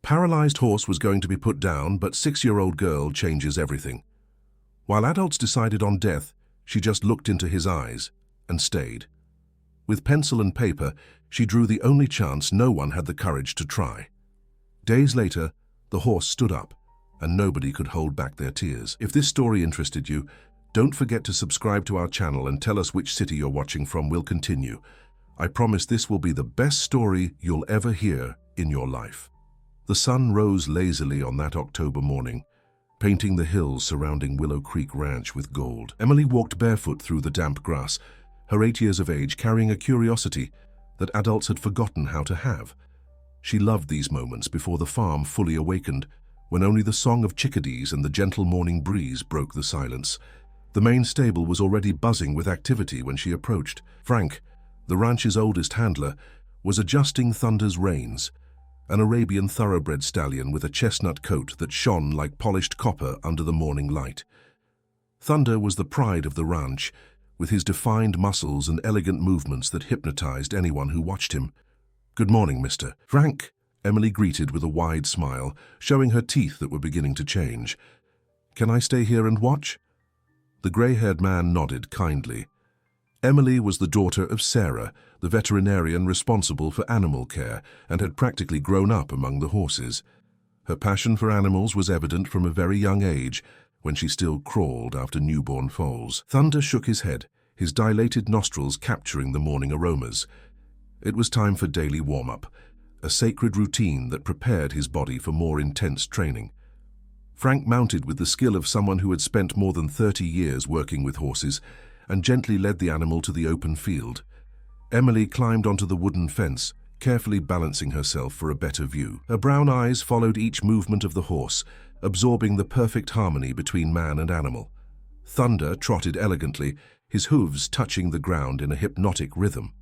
Paralyzed horse was going to be put down, but 6-year-old girl changes everything. While adults decided on death, she just looked into his eyes and stayed. With pencil and paper, she drew the only chance no one had the courage to try. Days later, the horse stood up, and nobody could hold back their tears. If this story interested you, don't forget to subscribe to our channel and tell us which city you're watching from. We'll continue. I promise this will be the best story you'll ever hear in your life. The sun rose lazily on that October morning, painting the hills surrounding Willow Creek Ranch with gold. Emily walked barefoot through the damp grass, her 8 years of age carrying a curiosity that adults had forgotten how to have. She loved these moments before the farm fully awakened, when only the song of chickadees and the gentle morning breeze broke the silence. The main stable was already buzzing with activity when she approached. Frank, the ranch's oldest handler, was adjusting Thunder's reins, an Arabian thoroughbred stallion with a chestnut coat that shone like polished copper under the morning light. Thunder was the pride of the ranch, with his defined muscles and elegant movements that hypnotized anyone who watched him. "Good morning, Mr. Frank," Emily greeted with a wide smile, showing her teeth that were beginning to change. "Can I stay here and watch?" The gray-haired man nodded kindly. Emily was the daughter of Sarah, the veterinarian responsible for animal care, and had practically grown up among the horses. Her passion for animals was evident from a very young age, when she still crawled after newborn foals. Thunder shook his head, his dilated nostrils capturing the morning aromas. It was time for daily warm-up, a sacred routine that prepared his body for more intense training. Frank mounted with the skill of someone who had spent more than 30 years working with horses, and gently led the animal to the open field. Emily climbed onto the wooden fence, carefully balancing herself for a better view. Her brown eyes followed each movement of the horse, absorbing the perfect harmony between man and animal. Thunder trotted elegantly, his hooves touching the ground in a hypnotic rhythm.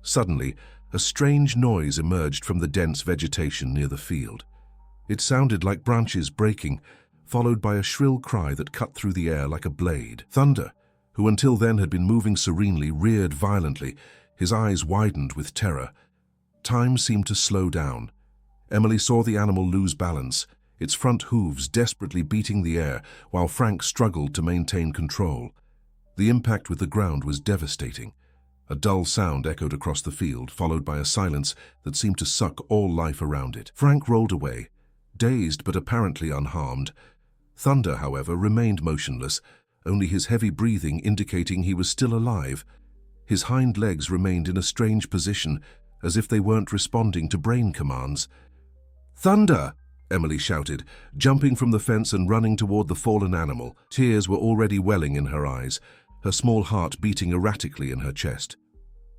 Suddenly, a strange noise emerged from the dense vegetation near the field. It sounded like branches breaking, followed by a shrill cry that cut through the air like a blade. Thunder, who until then had been moving serenely, reared violently, his eyes widened with terror. Time seemed to slow down. Emily saw the animal lose balance, its front hooves desperately beating the air, while Frank struggled to maintain control. The impact with the ground was devastating. A dull sound echoed across the field, followed by a silence that seemed to suck all life around it. Frank rolled away, dazed but apparently unharmed. Thunder, however, remained motionless, only his heavy breathing indicating he was still alive. His hind legs remained in a strange position, as if they weren't responding to brain commands. "Thunder!" Emily shouted, jumping from the fence and running toward the fallen animal. Tears were already welling in her eyes, her small heart beating erratically in her chest.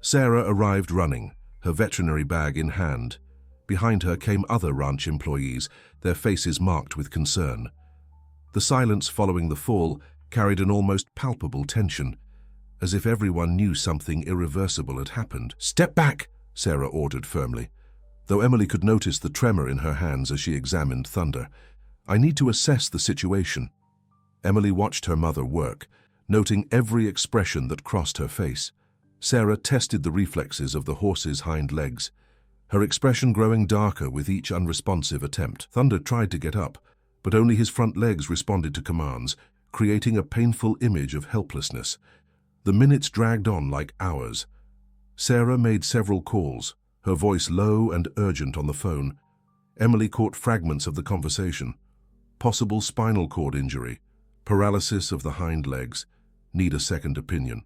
Sarah arrived running, her veterinary bag in hand. Behind her came other ranch employees, their faces marked with concern. The silence following the fall carried an almost palpable tension, as if everyone knew something irreversible had happened. "Step back!" Sarah ordered firmly, though Emily could notice the tremor in her hands as she examined Thunder. "I need to assess the situation." Emily watched her mother work, noting every expression that crossed her face. Sarah tested the reflexes of the horse's hind legs, her expression growing darker with each unresponsive attempt. Thunder tried to get up, but only his front legs responded to commands, creating a painful image of helplessness. The minutes dragged on like hours. Sarah made several calls, her voice low and urgent on the phone. Emily caught fragments of the conversation. Possible spinal cord injury, paralysis of the hind legs, need a second opinion.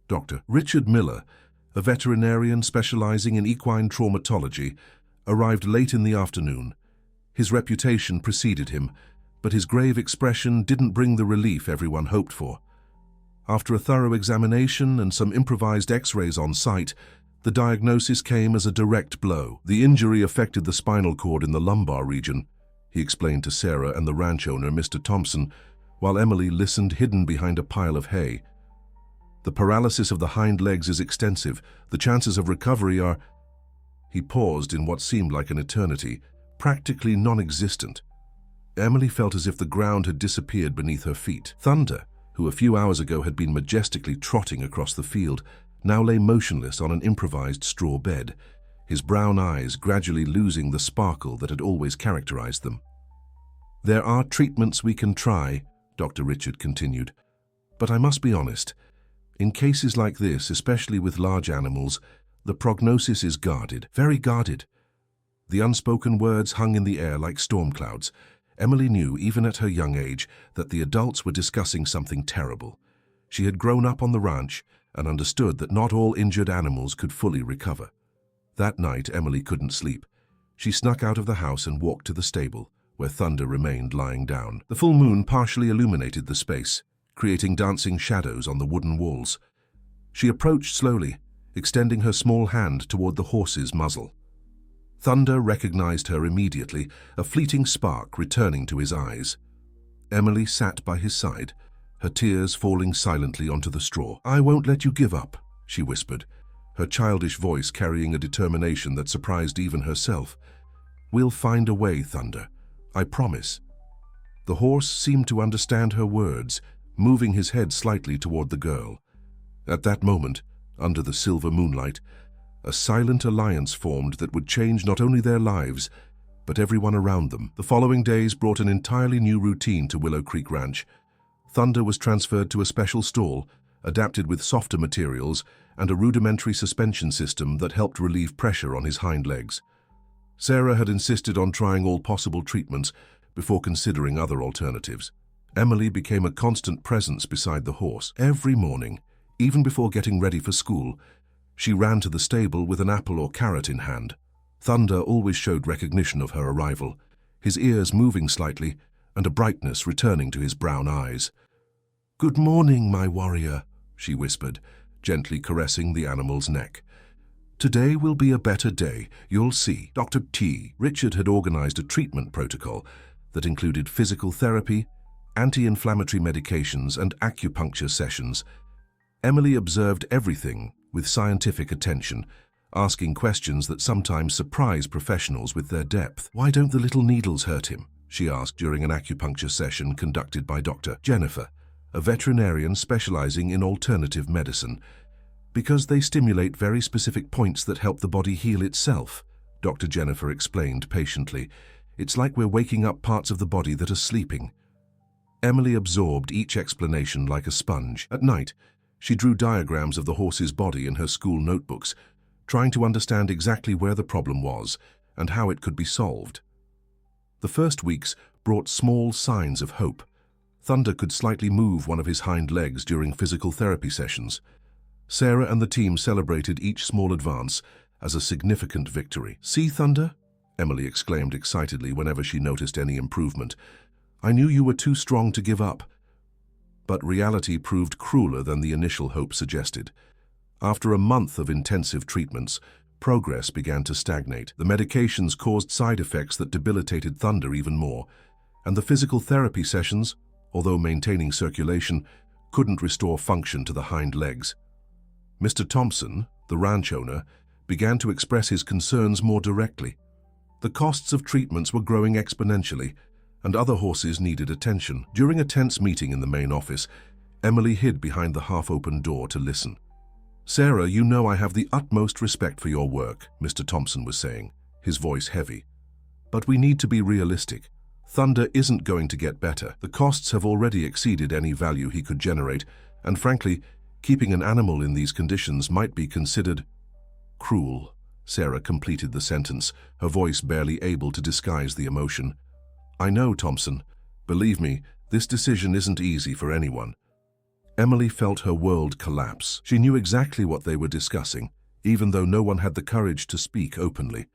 Dr. Richard Miller, a veterinarian specializing in equine traumatology, arrived late in the afternoon. His reputation preceded him, but his grave expression didn't bring the relief everyone hoped for. After a thorough examination and some improvised x-rays on site, the diagnosis came as a direct blow. The injury affected the spinal cord in the lumbar region, he explained to Sarah and the ranch owner, Mr. Thompson, while Emily listened hidden behind a pile of hay. "The paralysis of the hind legs is extensive. The chances of recovery are—" He paused in what seemed like an eternity, practically non-existent. Emily felt as if the ground had disappeared beneath her feet. Thunder, who a few hours ago had been majestically trotting across the field, now lay motionless on an improvised straw bed. his brown eyes gradually losing the sparkle that had always characterized them. "There are treatments we can try," Dr. Richard continued, "but I must be honest. In cases like this, especially with large animals, the prognosis is guarded, very guarded." The unspoken words hung in the air like storm clouds. Emily knew, even at her young age, that the adults were discussing something terrible. She had grown up on the ranch and understood that not all injured animals could fully recover. That night, Emily couldn't sleep. She snuck out of the house and walked to the stable, where Thunder remained lying down. The full moon partially illuminated the space, creating dancing shadows on the wooden walls. She approached slowly, extending her small hand toward the horse's muzzle. Thunder recognized her immediately, a fleeting spark returning to his eyes. Emily sat by his side, her tears falling silently onto the straw. "I won't let you give up," she whispered, her childish voice carrying a determination that surprised even herself. "We'll find a way, Thunder. I promise." The horse seemed to understand her words, moving his head slightly toward the girl. At that moment, under the silver moonlight, a silent alliance formed that would change not only their lives, but everyone around them. The following days brought an entirely new routine to Willow Creek Ranch. Thunder was transferred to a special stall, adapted with softer materials and a rudimentary suspension system that helped relieve pressure on his hind legs. Sarah had insisted on trying all possible treatments before considering other alternatives. Emily became a constant presence beside the horse. Every morning, even before getting ready for school, she ran to the stable with an apple or carrot in hand. Thunder always showed recognition of her arrival, his ears moving slightly and a brightness returning to his brown eyes. "Good morning, my warrior," she whispered, gently caressing the animal's neck. "Today will be a better day, you'll see." Dr. T. Richard had organized a treatment protocol that included physical therapy, anti-inflammatory medications, and acupuncture sessions. Emily observed everything with scientific attention, asking questions that sometimes surprise professionals with their depth. "Why don't the little needles hurt him?" she asked during an acupuncture session conducted by Dr. Jennifer, a veterinarian specializing in alternative medicine. "Because they stimulate very specific points that help the body heal itself," Dr. Jennifer explained patiently. "It's like we're waking up parts of the body that are sleeping." Emily absorbed each explanation like a sponge. At night, she drew diagrams of the horse's body in her school notebooks, trying to understand exactly where the problem was and how it could be solved. The first weeks brought small signs of hope. Thunder could slightly move one of his hind legs during physical therapy sessions. Sarah and the team celebrated each small advance as a significant victory. "See, Thunder?" Emily exclaimed excitedly whenever she noticed any improvement. "I knew you were too strong to give up." But reality proved crueler than the initial hope suggested. After a month of intensive treatments, progress began to stagnate. The medications caused side effects that debilitated Thunder even more, and the physical therapy sessions, although maintaining circulation, couldn't restore function to the hind legs. Mr. Thompson, the ranch owner, began to express his concerns more directly. The costs of treatments were growing exponentially, and other horses needed attention. During a tense meeting in the main office, Emily hid behind the half-open door to listen. "Sarah, you know I have the utmost respect for your work," Mr. Thompson was saying, his voice heavy. "But we need to be realistic. Thunder isn't going to get better. The costs have already exceeded any value he could generate, and frankly, keeping an animal in these conditions might be considered cruel." Sarah completed the sentence, her voice barely able to disguise the emotion. "I know, Thompson. Believe me, this decision isn't easy for anyone." Emily felt her world collapse. She knew exactly what they were discussing, even though no one had the courage to speak openly.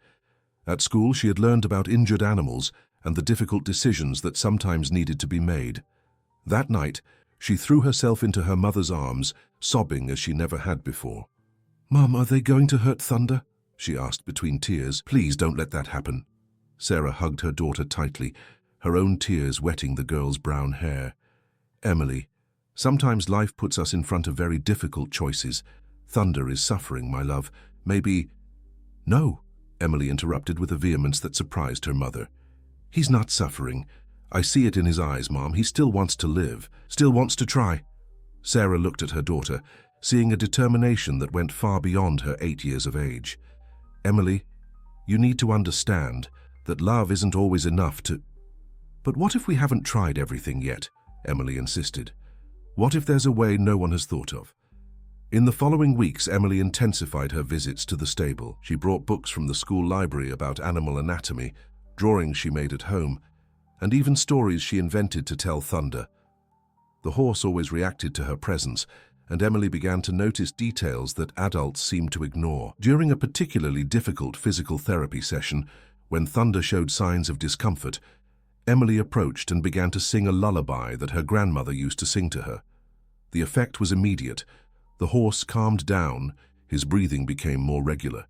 At school, she had learned about injured animals and the difficult decisions that sometimes needed to be made. That night, she threw herself into her mother's arms, sobbing as she never had before. "Mom, are they going to hurt Thunder?" she asked between tears. "Please don't let that happen." Sarah hugged her daughter tightly, her own tears wetting the girl's brown hair. "Emily, sometimes life puts us in front of very difficult choices. Thunder is suffering, my love. Maybe—" "No," Emily interrupted with a vehemence that surprised her mother. "He's not suffering. I see it in his eyes, Mom. He still wants to live, still wants to try." Sarah looked at her daughter, seeing a determination that went far beyond her 8 years of age. Emily, you need to understand that love isn't always enough to... But what if we haven't tried everything yet? Emily insisted. What if there's a way no one has thought of? In the following weeks, Emily intensified her visits to the stable. She brought books from the school library about animal anatomy, drawings she made at home, and even stories she invented to tell Thunder. The horse always reacted to her presence, and Emily began to notice details that adults seemed to ignore. During a particularly difficult physical therapy session, when Thunder showed signs of discomfort, Emily approached and began to sing a lullaby that her grandmother used to sing to her. The effect was immediate. The horse calmed down, his breathing became more regular.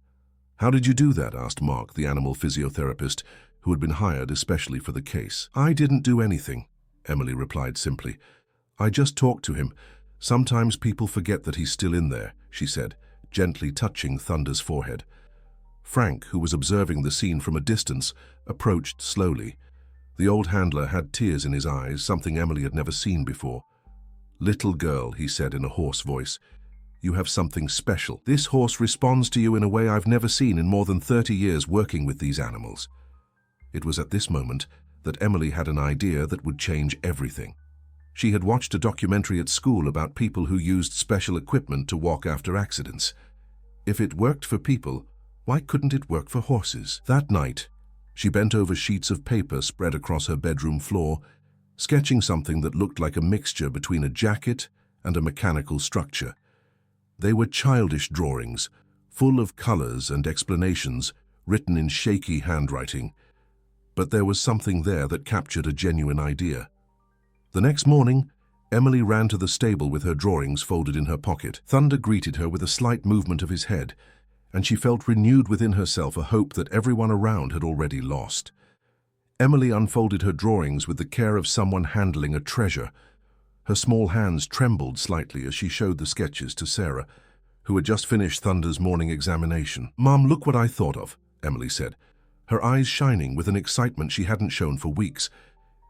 "How did you do that?" asked Mark, the animal physiotherapist, who had been hired especially for the case. "I didn't do anything," Emily replied simply. "I just talked to him. Sometimes people forget that he's still in there," she said, gently touching Thunder's forehead. Frank, who was observing the scene from a distance, approached slowly. The old handler had tears in his eyes, something Emily had never seen before. "Little girl," he said in a hoarse voice, "you have something special. This horse responds to you in a way I've never seen in more than 30 years working with these animals." It was at this moment that Emily had an idea that would change everything. She had watched a documentary at school about people who used special equipment to walk after accidents. If it worked for people, why couldn't it work for horses? That night, she bent over sheets of paper spread across her bedroom floor, sketching something that looked like a mixture between a jacket and a mechanical structure. They were childish drawings, full of colors and explanations, written in shaky handwriting. But there was something there that captured a genuine idea. The next morning, Emily ran to the stable with her drawings folded in her pocket. Thunder greeted her with a slight movement of his head, and she felt renewed within herself a hope that everyone around had already lost. Emily unfolded her drawings with the care of someone handling a treasure. Her small hands trembled slightly as she showed the sketches to Sarah, who had just finished Thunder's morning examination. "Mom, look what I thought of," Emily said, her eyes shining with an excitement she hadn't shown for weeks.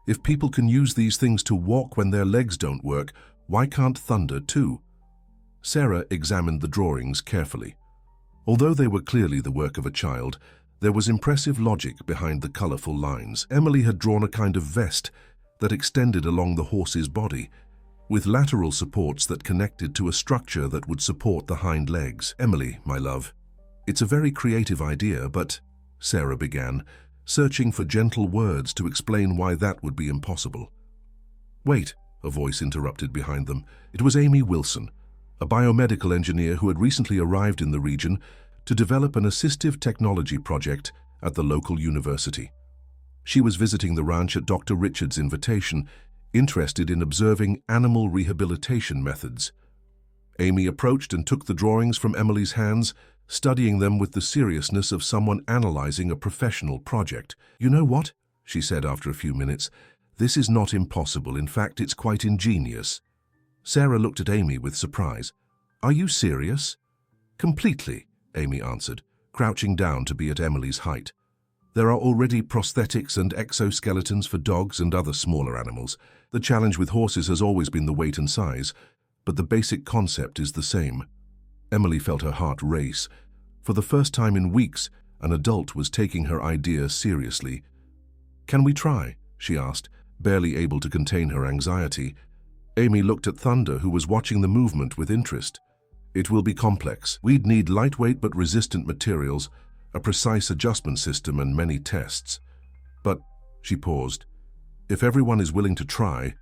"If people can use these things to walk when their legs don't work, why can't Thunder too?" Sarah examined the drawings carefully. Although they were clearly the work of a child, there was impressive logic behind the colorful lines. Emily had drawn a kind of vest that extended along the horse's body, with lateral supports that connected to a structure that would support the hind legs. "Emily, my love, it's a very creative idea, but..." Sarah began, searching for gentle words to explain why that would be impossible. "Wait," a voice interrupted behind them. It was Amy Wilson, a biomedical engineer who had recently arrived in the region to develop an assistive technology project at the local university. She was visiting the ranch at Dr. Richard's invitation, interested in observing animal rehabilitation methods. Amy approached and took the drawings from Emily's hands, studying them with the seriousness of someone analyzing a professional project. "You know what?" she said after a few minutes. "This is not impossible. In fact, it's quite ingenious." Sarah looked at Amy with surprise. "Are you serious?" "Completely," Amy answered, crouching down to be at Emily's height. "There are already prosthetics and exoskeletons for dogs and other smaller animals. The challenge with horses has always been the weight and size, but the basic concept is the same." Emily felt her heart race. For the first time in weeks, an adult was taking her idea seriously. "Can we try?" she asked, barely able to contain her anxiety. Amy looked at Thunder, who was watching the movement with interest. "It will be complex. We'd need lightweight but resistant materials, a precise adjustment system, and many tests. But," she paused, "if everyone is willing to try,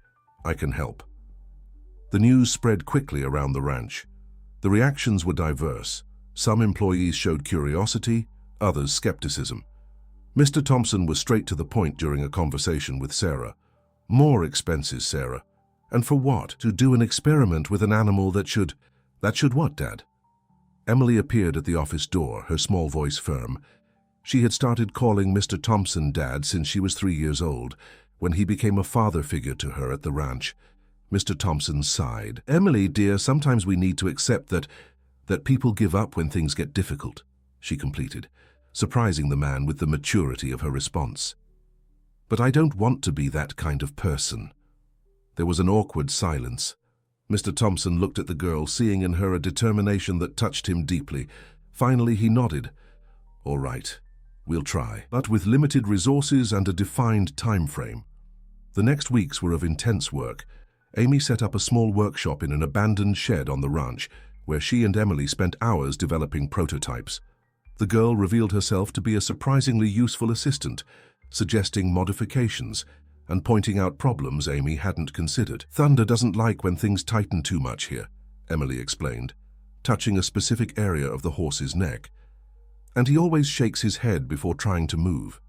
I can help." The news spread quickly around the ranch. The reactions were diverse. Some employees showed curiosity, others skepticism. Mr. Thompson was straight to the point during a conversation with Sarah. "More expenses, Sarah. And for what? To do an experiment with an animal that should..." "That should what, Dad?" Emily appeared at the office door, her small voice firm. She had started calling Mr. Thompson Dad since she was 3 years old, when he became a father figure to her at the ranch. Mr. Thompson sighed. "Emily, dear, sometimes we need to accept that people give up when things get difficult," she completed, surprising the man with the maturity of her response. "But I don't want to be that kind of person." There was an awkward silence. Mr. Thompson looked at the girl, seeing in her a determination that touched him deeply. Finally, he nodded. All right, we'll try. But with limited resources and a defined time frame. The next weeks were of intense work. Amy set up a small workshop in an abandoned shed on the ranch, where she and Emily spent hours developing prototypes. The girl revealed herself to be a surprisingly useful assistant, suggesting modifications and pointing out problems Amy hadn't considered. Thunder doesn't like when things tighten too much here, Emily explained, touching a specific area of the horse's neck. And he always shakes his head before trying to move.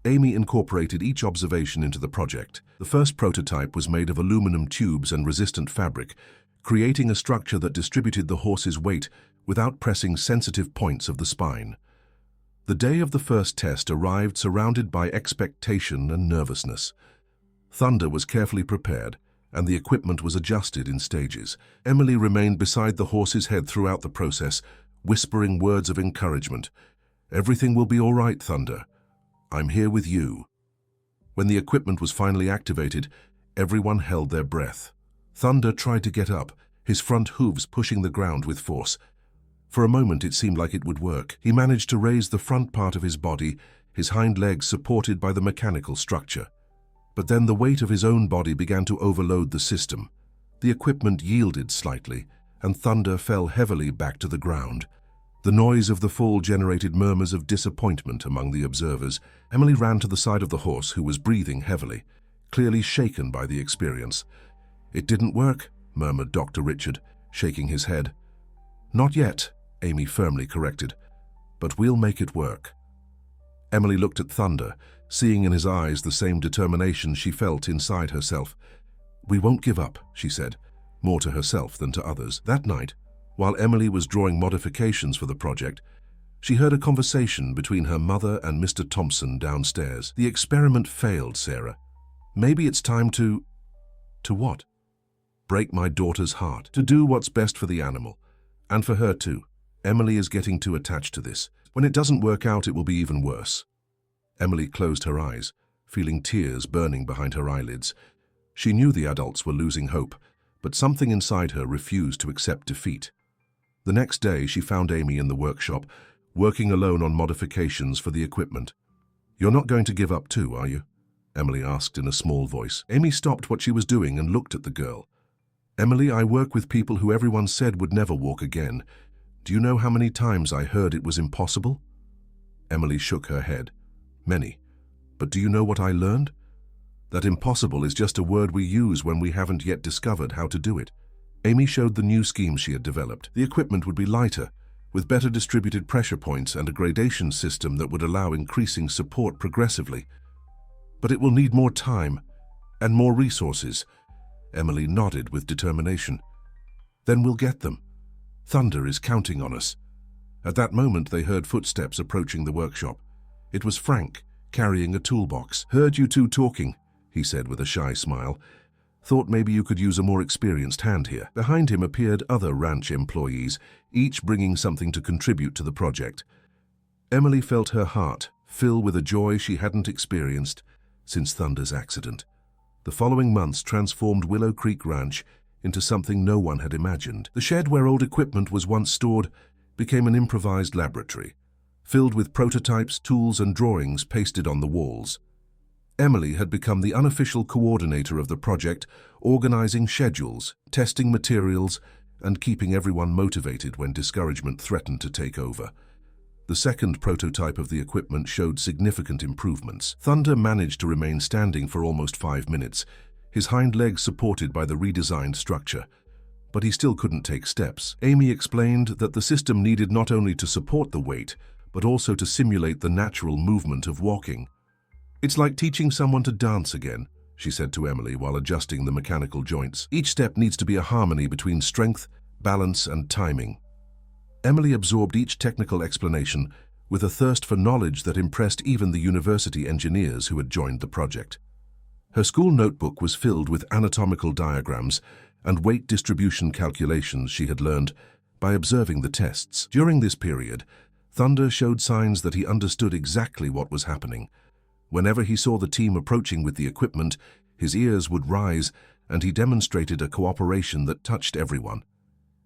Amy incorporated each observation into the project. The first prototype was made of aluminum tubes and resistant fabric, creating a structure that distributed the horse's weight without pressing sensitive points of the spine. The day of the first test arrived surrounded by expectation and nervousness. Thunder was carefully prepared, and the equipment was adjusted in stages. Emily remained beside the horse's head throughout the process, whispering words of encouragement. "Everything will be all right, Thunder. I'm here with you." When the equipment was finally activated, everyone held their breath. Thunder tried to get up, his front hooves pushing the ground with force. For a moment it seemed like it would work. He managed to raise the front part of his body, his hind legs supported by the mechanical structure. But then the weight of his own body began to overload the system. The equipment yielded slightly, and Thunder fell heavily back to the ground. The noise of the fall generated murmurs of disappointment among the observers. Emily ran to the side of the horse, who was breathing heavily, clearly shaken by the experience. "It didn't work," murmured Dr. Richard, shaking his head. "Not yet," Amy firmly corrected, "but we'll make it work." Emily looked at Thunder, seeing in his eyes the same determination she felt inside herself. "We won't give up," she said, more to herself than to others. That night, while Emily was drawing modifications for the project, she heard a conversation between her mother and Mr. Thompson downstairs. "The experiment failed, Sarah. Maybe it's time to..." "To what?" "Break my daughter's heart. To do what's best for the animal. And for her too. Emily is getting too attached to this. When it doesn't work out, it will be even worse." Emily closed her eyes, feeling tears burning behind her eyelids. She knew the adults were losing hope, but something inside her refused to accept defeat. The next day, she found Amy in the workshop, working alone on modifications for the equipment. "You're not going to give up too, are you?" Emily asked in a small voice. Amy stopped what she was doing and looked at the girl. "Emily, I work with people who everyone said would never walk again. Do you know how many times I heard it was impossible?" Emily shook her head. "Many. But do you know what I learned? That impossible is just a word we use when we haven't yet discovered how to do it." Amy showed the new scheme she had developed. The equipment would be lighter, with better distributed pressure points and a gradation system that would allow increasing support progressively. "But it will need more time and more resources." Emily nodded with determination. "Then we'll get them. Thunder is counting on us." At that moment they heard footsteps approaching the workshop. It was Frank, carrying a toolbox. "Heard you two talking," he said with a shy smile. "Thought maybe you could use a more experienced hand here." Behind him appeared other ranch employees, each bringing something to contribute to the project. Emily felt her heart fill with a joy she hadn't experienced since Thunder's accident. The following months transformed Willow Creek Ranch into something no one had imagined. The shed where old equipment was once stored became an improvised laboratory, filled with prototypes, tools, and drawings pasted on the walls. Emily had become the unofficial coordinator of the project, organizing schedules, testing materials, and keeping everyone motivated when discouragement threatened to take over. The second prototype of the equipment showed significant improvements. Thunder managed to remain standing for almost 5 minutes, his hind legs supported by the redesigned structure. But he still couldn't take steps. Amy explained that the system needed not only to support the weight, but also to simulate the natural movement of walking. "It's like teaching someone to dance again," she said to Emily while adjusting the mechanical joints. "Each step needs to be a harmony between strength, balance, and timing." Emily absorbed each technical explanation with a thirst for knowledge that impressed even the university engineers who had joined the project. Her school notebook was filled with anatomical diagrams and weight distribution calculations she had learned by observing the tests. During this period, Thunder showed signs that he understood exactly what was happening. Whenever he saw the team approaching with the equipment, his ears would rise and he demonstrated a cooperation that touched everyone.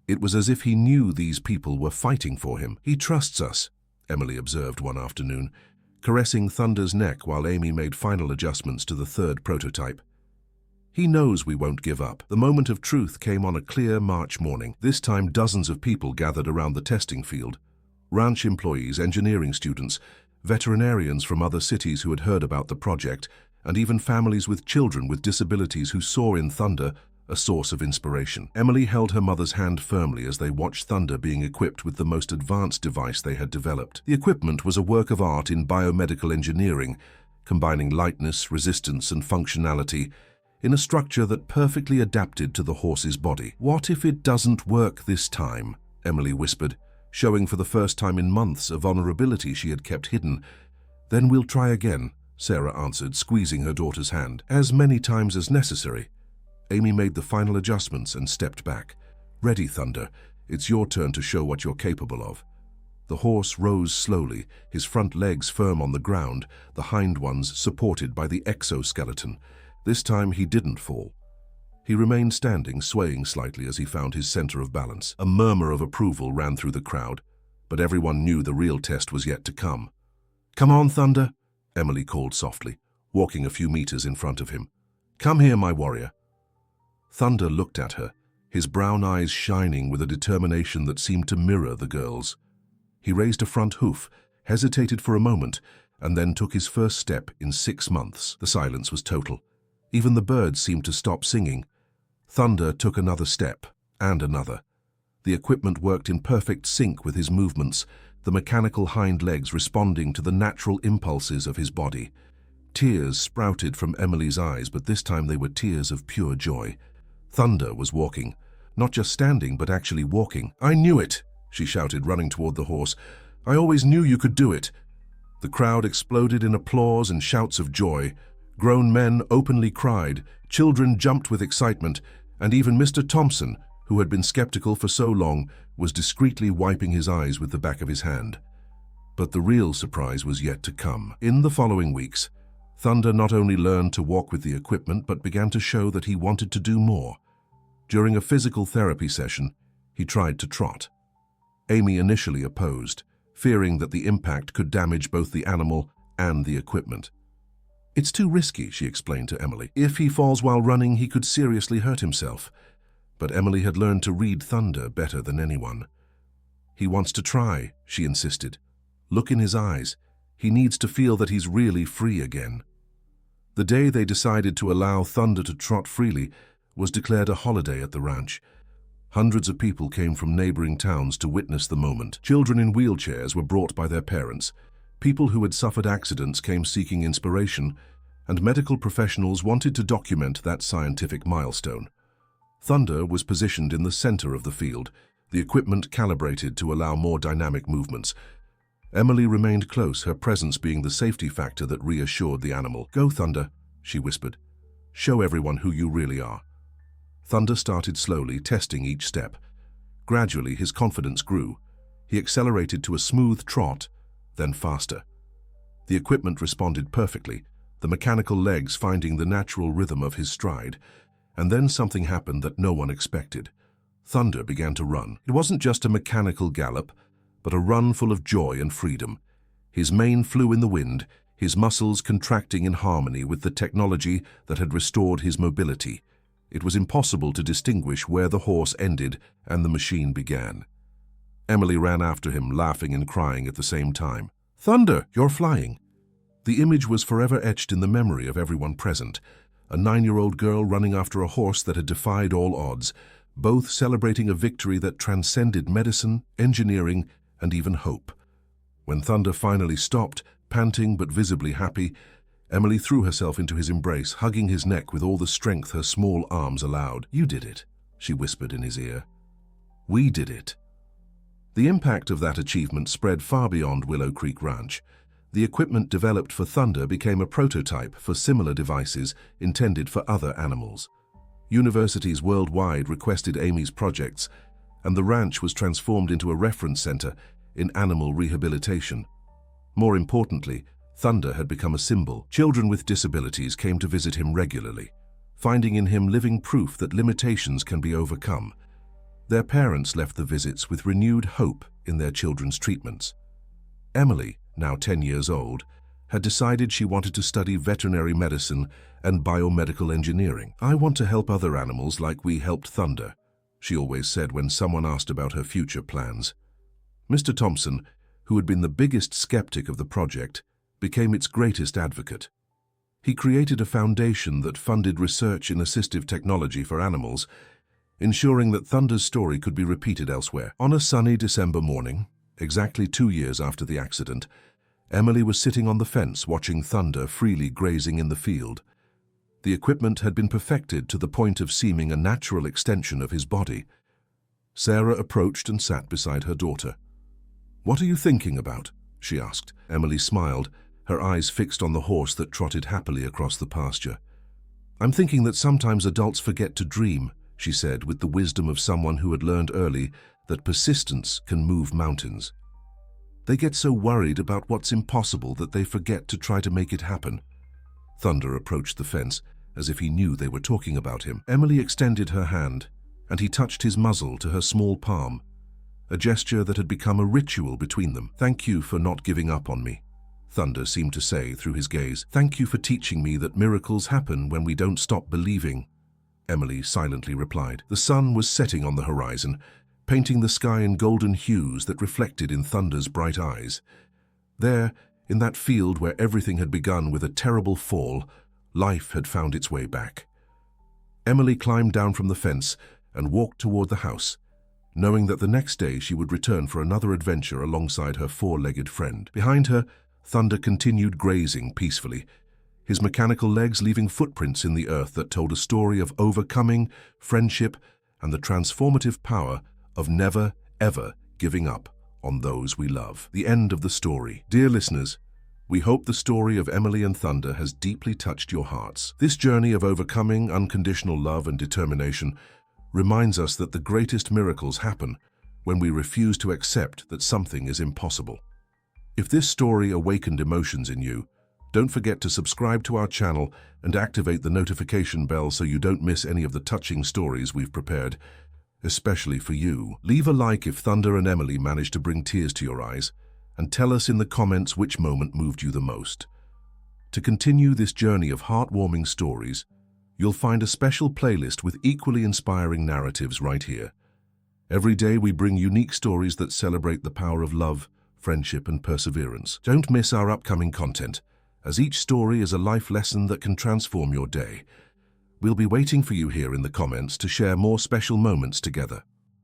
It was as if he knew these people were fighting for him. "He trusts us. Emily observed one afternoon, caressing Thunder's neck while Amy made final adjustments to the third prototype. He knows we won't give up. The moment of truth came on a clear March morning. This time dozens of people gathered around the testing field. Ranch employees, engineering students, veterinarians from other cities who had heard about the project, and even families with children with disabilities who saw in Thunder a source of inspiration. Emily held her mother's hand firmly as they watched Thunder being equipped with the most advanced device they had developed. The equipment was a work of art in biomedical engineering, combining lightness, resistance, and functionality in a structure that perfectly adapted to the horse's body. "What if it doesn't work this time?" Emily whispered, showing for the first time in months a vulnerability she had kept hidden. "Then we'll try again," Sarah answered, squeezing her daughter's hand. "As many times as necessary." Amy made the final adjustments and stepped back. "Ready, Thunder. It's your turn to show what you're capable of." The horse rose slowly, his front legs firm on the ground, the hind ones supported by the exoskeleton. This time he didn't fall. He remained standing, swaying slightly as he found his center of balance. A murmur of approval ran through the crowd, but everyone knew the real test was yet to come. "Come on, Thunder," Emily called softly, walking a few meters in front of him. "Come here, my warrior." Thunder looked at her, his brown eyes shining with a determination that seemed to mirror the girl's. He raised a front hoof, hesitated for a moment, and then took his first step in 6 months. The silence was total. Even the birds seemed to stop singing. Thunder took another step, and another. The equipment worked in perfect sync with his movements, the mechanical hind legs responding to the natural impulses of his body. Tears sprouted from Emily's eyes, but this time they were tears of pure joy. Thunder was walking, not just standing, but actually walking. "I knew it," she shouted, running toward the horse. "I always knew you could do it." The crowd exploded in applause and shouts of joy. Grown men openly cried, children jumped with excitement, and even Mr. Thompson, who had been skeptical for so long, was discreetly wiping his eyes with the back of his hand. But the real surprise was yet to come. In the following weeks, Thunder not only learned to walk with the equipment, but began to show that he wanted to do more. During a physical therapy session, he tried to trot. Amy initially opposed, fearing that the impact could damage both the animal and the equipment. "It's too risky," she explained to Emily. "If he falls while running, he could seriously hurt himself." But Emily had learned to read Thunder better than anyone. "He wants to try," she insisted. "Look in his eyes. He needs to feel that he's really free again." The day they decided to allow Thunder to trot freely was declared a holiday at the ranch. Hundreds of people came from neighboring towns to witness the moment. Children in wheelchairs were brought by their parents. People who had suffered accidents came seeking inspiration, and medical professionals wanted to document that scientific milestone. Thunder was positioned in the center of the field, the equipment calibrated to allow more dynamic movements. Emily remained close, her presence being the safety factor that reassured the animal. "Go, Thunder," she whispered. "Show everyone who you really are." Thunder started slowly, testing each step. Gradually, his confidence grew. He accelerated to a smooth trot, then faster. The equipment responded perfectly, the mechanical legs finding the natural rhythm of his stride. And then something happened that no one expected. Thunder began to run. It wasn't just a mechanical gallop, but a run full of joy and freedom. His mane flew in the wind, his muscles contracting in harmony with the technology that had restored his mobility. It was impossible to distinguish where the horse ended and the machine began. Emily ran after him, laughing and crying at the same time. "Thunder, you're flying!" The image was forever etched in the memory of everyone present. A 9-year-old girl running after a horse that had defied all odds, both celebrating a victory that transcended medicine, engineering, and even hope. When Thunder finally stopped, panting but visibly happy, Emily threw herself into his embrace, hugging his neck with all the strength her small arms allowed. "You did it," she whispered in his ear. "We did it." The impact of that achievement spread far beyond Willow Creek Ranch. The equipment developed for Thunder became a prototype for similar devices intended for other animals. Universities worldwide requested Amy's projects, and the ranch was transformed into a reference center in animal rehabilitation. More importantly, Thunder had become a symbol. Children with disabilities came to visit him regularly, finding in him living proof that limitations can be overcome. Their parents left the visits with renewed hope in their children's treatments. Emily, now 10 years old, had decided she wanted to study veterinary medicine and biomedical engineering. "I want to help other animals like we helped Thunder," she always said when someone asked about her future plans. Mr. Thompson, who had been the biggest skeptic of the project, became its greatest advocate. He created a foundation that funded research in assistive technology for animals, ensuring that Thunder's story could be repeated elsewhere. On a sunny December morning, exactly 2 years after the accident, Emily was sitting on the fence watching Thunder freely grazing in the field. The equipment had been perfected to the point of seeming a natural extension of his body. Sarah approached and sat beside her daughter. "What are you thinking about?" she asked. Emily smiled, her eyes fixed on the horse that trotted happily across the pasture. "I'm thinking that sometimes adults forget to dream," she said with the wisdom of someone who had learned early that persistence can move mountains. "They get so worried about what's impossible that they forget to try to make it happen." Thunder approached the fence, as if he knew they were talking about him. Emily extended her hand, and he touched his muzzle to her small palm, a gesture that had become a ritual between them. "Thank you for not giving up on me," Thunder seemed to say through his gaze. "Thank you for teaching me that miracles happen when we don't stop believing," Emily silently replied. The sun was setting on the horizon, painting the sky in golden hues that reflected in Thunder's bright eyes. There, in that field where everything had begun with a terrible fall, life had found its way back. Emily climbed down from the fence and walked toward the house, knowing that the next day she would return for another adventure alongside her four-legged friend. Behind her, Thunder continued grazing peacefully, his mechanical legs leaving footprints in the earth that told a story of overcoming, friendship, and the transformative power of never, ever giving up on those we love. The end of the story. Dear listeners, we hope the story of Emily and Thunder has deeply touched your hearts. This journey of overcoming unconditional love and determination reminds us that the greatest miracles happen when we refuse to accept that something is impossible. If this story awakened emotions in you, don't forget to subscribe to our channel and activate the notification bell so you don't miss any of the touching stories we've prepared, especially for you. Leave a like if Thunder and Emily managed to bring tears to your eyes, and tell us in the comments which moment moved you the most. To continue this journey of heartwarming stories, you'll find a special playlist with equally inspiring narratives right here. Every day we bring unique stories that celebrate the power of love, friendship, and perseverance. Don't miss our upcoming content, as each story is a life lesson that can transform your day. We'll be waiting for you here in the comments to share more special moments together.